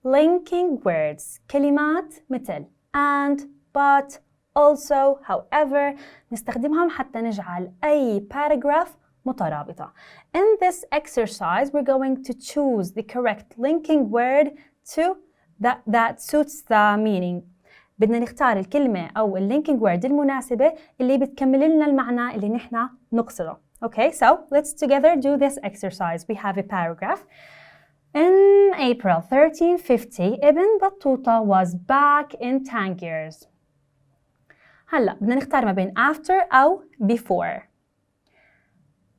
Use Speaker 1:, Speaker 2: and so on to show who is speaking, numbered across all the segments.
Speaker 1: linking words كلمات مثل and, but, also, however نستخدمهم حتى نجعل أي paragraph مترابطة. In this exercise we're going to choose the correct linking word to that suits the meaning. بدنا نختار الكلمة أو linking word المناسبة اللي بتكمل لنا المعنى اللي نحنا نقصده. Okay, so let's together do this exercise. We have a paragraph. In April 1350, Ibn Battuta was back in Tangiers. هلا بدنا نختار ما بين after أو before.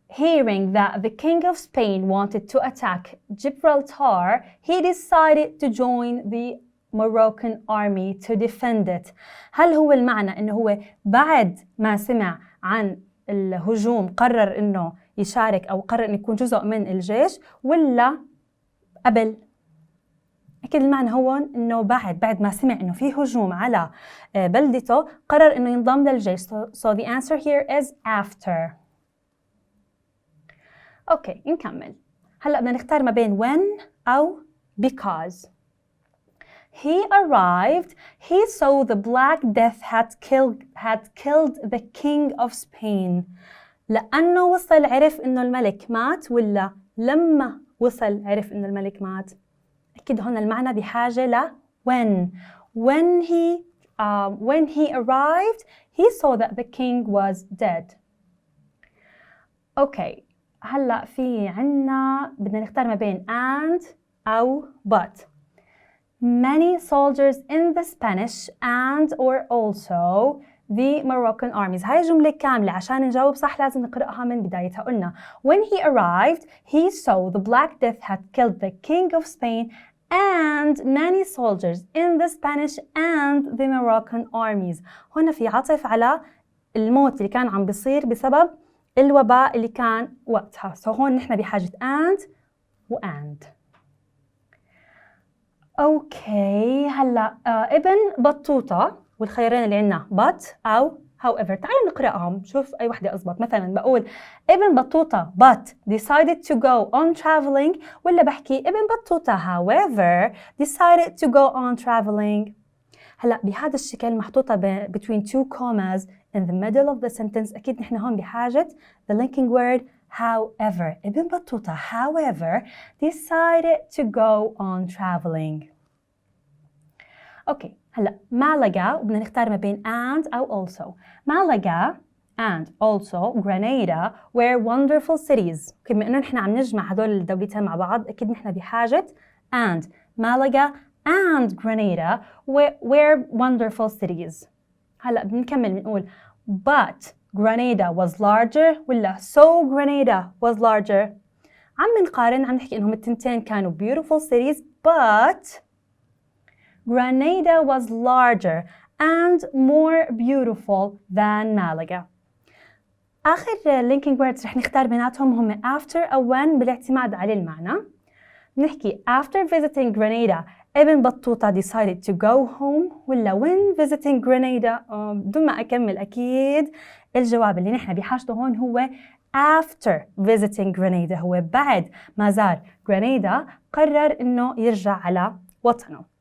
Speaker 1: Hearing that the King of Spain wanted to attack Gibraltar, he decided to join the Moroccan army to defend it. هل هو المعنى إنه هو بعد ما سمع عن الهجوم قرر إنه يشارك أو قرر إنه يكون جزء من الجيش ولا قبل؟ أكيد المعنى هو إنه بعد ما سمع إنه في هجوم على بلدته قرر إنه ينضم للجيش. So the answer here is after. أوكي نكمل. هلأ بدنا نختار ما بين when أو because. He arrived. He saw the Black Death had killed the King of Spain. لأنه وصل عرف إنه الملك مات ولا لما وصل عرف إنه الملك مات؟ أكيد هون المعنى بحاجة ل when. When he arrived, he saw that the king was dead. أوكي هلأ في عنا بدنا نختار ما بين and أو but. Many soldiers in the Spanish and or also the Moroccan armies. هاي جملة كاملة عشان نجاوب صح لازم نقرأها من بدايتها. قلنا when he arrived he saw the Black Death had killed the King of Spain and many soldiers in the Spanish and the Moroccan armies. هنا في عطف على الموت اللي كان عم بيصير بسبب الوباء اللي كان وقتها. So هون نحن بحاجة and و and. أوكي هلا ابن بطوطة والخيارين اللي عنا but أو however. تعالوا نقرأهم شوف أي وحدة أضبط. مثلا بقول ابن بطوطة but decided to go on traveling ولا بحكي ابن بطوطة however decided to go on traveling. هلا بهذا الشكل محطوطة between two commas in the middle of the sentence. أكيد نحن هون بحاجة the linking word however. ابن بطوطة however decided to go on traveling. أوكي هلا مالاغا وبدنا نختار ما بين and أو also. مالاغا and also Grenada were wonderful cities. بما إنه نحن عم نجمع هدول الدولتين مع بعض أكيد نحن بحاجة and. مالاغا and Grenada were wonderful cities. هلا بنكمل بنقول but Grenada was larger ولا so Grenada was larger. عم نقارن عم نحكي إنهم التنتين كانوا beautiful cities but Grenada was larger and more beautiful than Malaga. آخر linking words رح نختار بيناتهم هم after أو when بالاعتماد على المعنى. نحكي after visiting Grenada ابن بطوطة decided to go home ولا when visiting Grenada. بدون ما أكمل أكيد الجواب اللي نحن بحاجته هون هو after visiting Grenada. هو بعد ما زار Grenada قرر إنه يرجع على وطنه.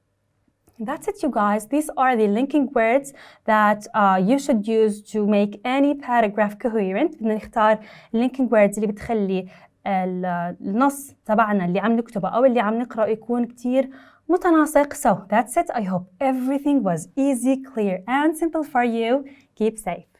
Speaker 1: That's it you guys. These are the linking words that you should use to make any paragraph coherent. بدنا نختار linking words اللي بتخلي النص تبعنا اللي عم نكتبه أو اللي عم نقرأه يكون كتير متناسق. So that's it. I hope everything was easy, clear and simple for you. Keep safe.